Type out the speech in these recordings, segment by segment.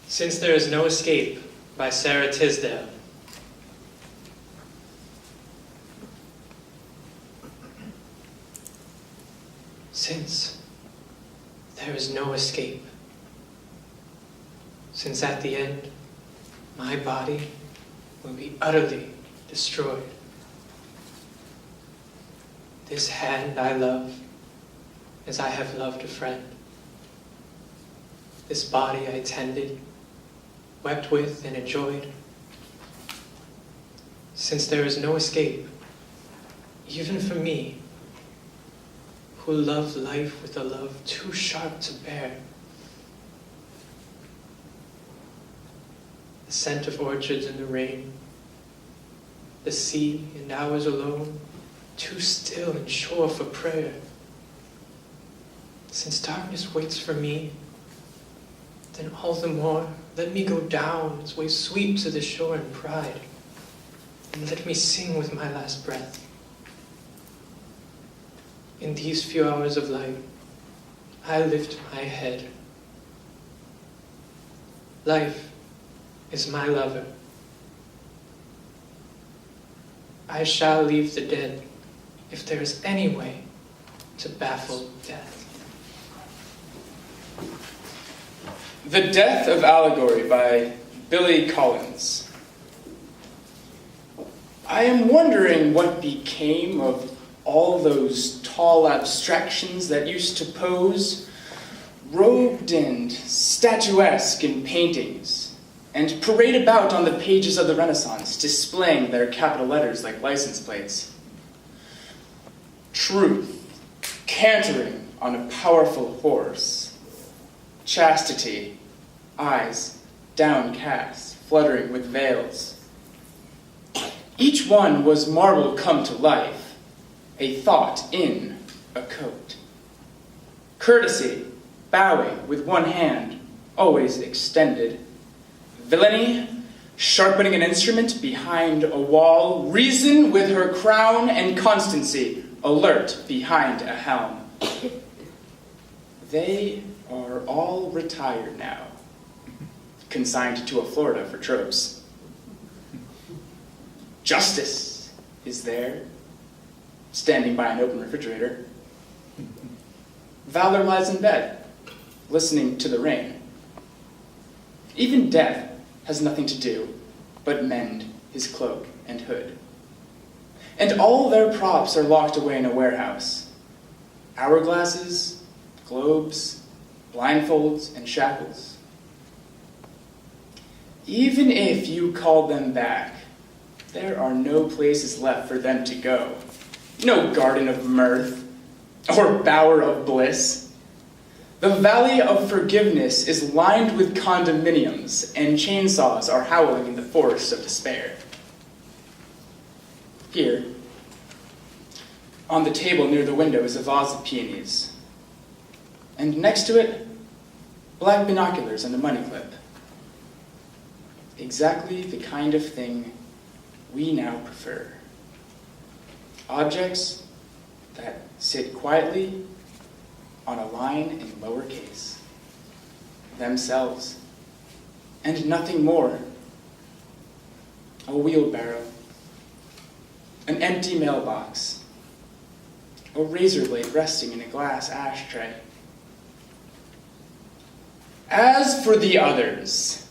Since There Is No Escape by Sara Teasdale. Since there is no escape, since at the end my body will be utterly destroyed, this hand I love as I have loved a friend, this body I tended, wept with and enjoyed. Since there is no escape, even for me, who love life with a love too sharp to bear, the scent of orchards in the rain, the sea and hours alone, too still and sure for prayer. Since darkness waits for me, then all the more let me go down its waves sweep to the shore in pride, and let me sing with my last breath. In these few hours of light, I lift my head. Life is my lover. I shall leave the dead if there is any way to baffle death. The Death of Allegory by Billy Collins. I am wondering what became of all those tall abstractions that used to pose, robed and statuesque in paintings, and parade about on the pages of the Renaissance, displaying their capital letters like license plates. Truth, cantering on a powerful horse. Chastity, eyes downcast, fluttering with veils. Each one was marble come to life, a thought in a coat. Courtesy, bowing with one hand, always extended. Villainy, sharpening an instrument behind a wall. Reason with her crown and constancy, alert behind a helm. They are all retired now, consigned to a Florida for tropes. Justice is there, standing by an open refrigerator. Valor lies in bed, listening to the rain. Even death has nothing to do but mend his cloak and hood. And all their props are locked away in a warehouse. Hourglasses, globes, blindfolds, and shackles. Even if you call them back, there are no places left for them to go. No garden of mirth or bower of bliss. The valley of forgiveness is lined with condominiums, and chainsaws are howling in the forest of despair. Here, on the table near the window, is a vase of peonies. And next to it, black binoculars and a money clip. Exactly the kind of thing we now prefer. Objects that sit quietly on a line in lowercase. Themselves. And nothing more. A wheelbarrow. An empty mailbox. A razor blade resting in a glass ashtray. As for the others,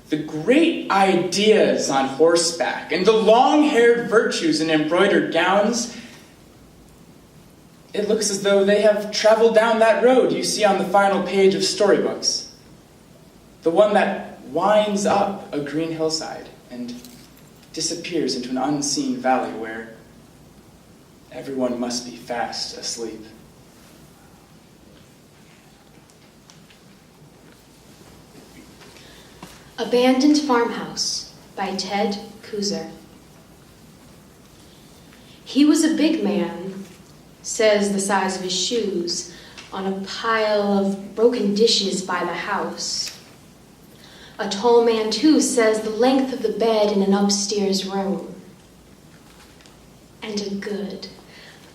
the great ideas on horseback and the long-haired virtues in embroidered gowns, it looks as though they have traveled down that road you see on the final page of storybooks. The one that winds up a green hillside and disappears into an unseen valley where everyone must be fast asleep. Abandoned Farmhouse by Ted Kooser. He was a big man, says the size of his shoes, on a pile of broken dishes by the house. A tall man, too, says the length of the bed in an upstairs room. And a good,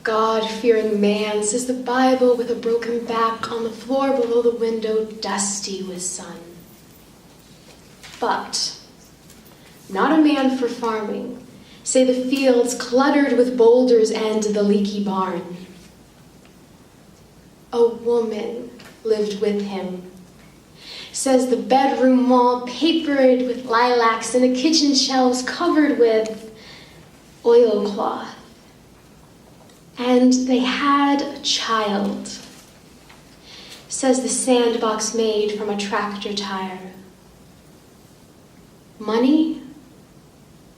God-fearing man says the Bible with a broken back on the floor below the window, dusty with sun. but not a man for farming, say the fields cluttered with boulders and the leaky barn. A woman lived with him, says the bedroom wall papered with lilacs and the kitchen shelves covered with oilcloth. And they had a child, says the sandbox made from a tractor tire. Money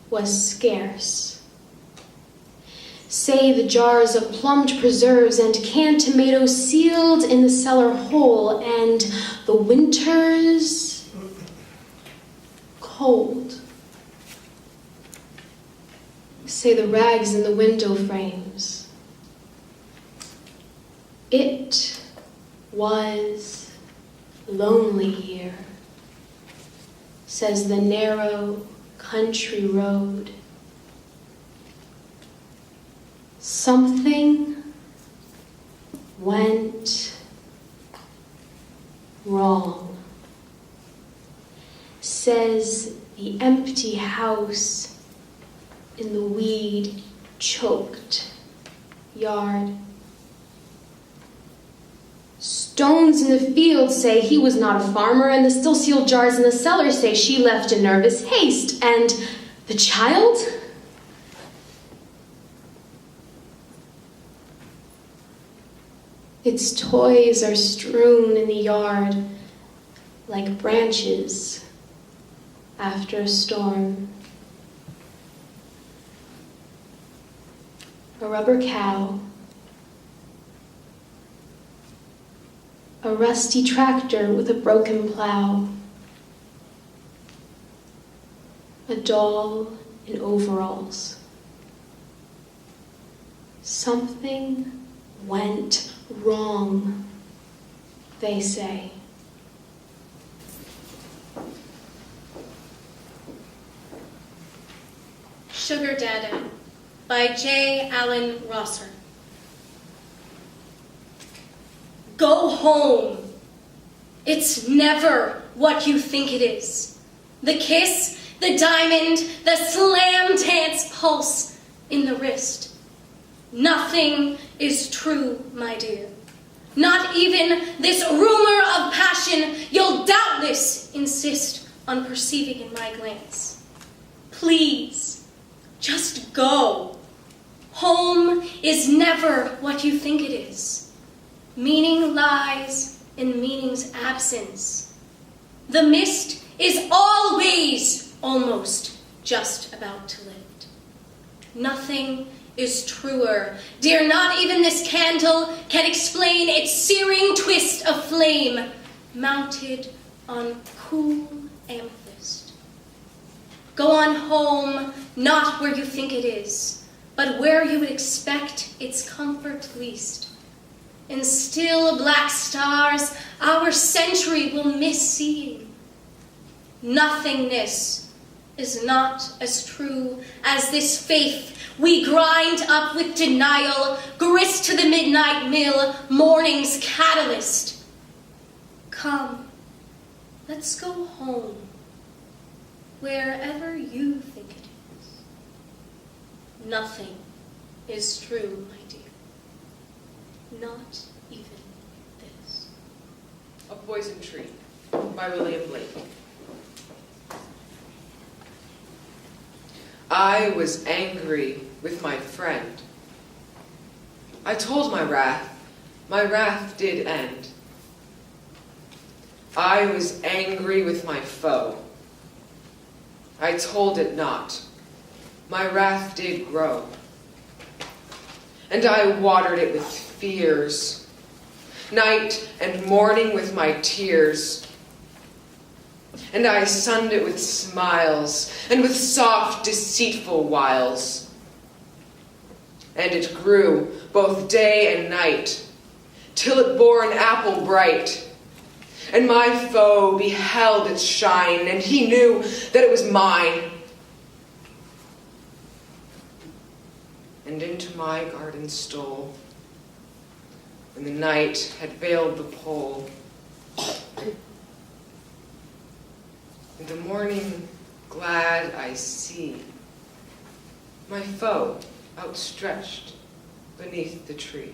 was scarce. Say the jars of plumbed preserves and canned tomatoes sealed in the cellar whole, and the winters cold. Say the rags in the window frames. It was lonely here, says the narrow country road. Something went wrong, says the empty house in the weed-choked yard. Stones in the field say he was not a farmer, and the still-sealed jars in the cellar say she left in nervous haste. And the child? Its toys are strewn in the yard like branches after a storm. A rubber cow, a rusty tractor with a broken plow, a doll in overalls. Something went wrong, they say. Sugar Dada by J. Allen Rosser. Go home. It's never what you think it is. The kiss, the diamond, the slam dance pulse in the wrist. Nothing is true, my dear. Not even this rumor of passion you'll doubtless insist on perceiving in my glance. Please, just go. Home is never what you think it is. Meaning lies in meaning's absence. The mist is always almost just about to lift. Nothing is truer. Dear, not even this candle can explain its searing twist of flame mounted on cool amethyst. Go on home, not where you think it is, but where you would expect its comfort least. In still black stars, our century will miss seeing. Nothingness is not as true as this faith we grind up with denial, grist to the midnight mill, morning's catalyst. Come, let's go home, wherever you think it is. Nothing is true, my dear. Not even this. A Poison Tree by William Blake. I was angry with my friend. I told my wrath did end. I was angry with my foe. I told it not. My wrath did grow. And I watered it with fears, night and morning with my tears. And I sunned it with smiles, and with soft, deceitful wiles. And it grew both day and night, till it bore an apple bright. And my foe beheld its shine, and he knew that it was mine. And into my garden stole, when the night had veiled the pole. In the morning glad I see my foe outstretched beneath the tree.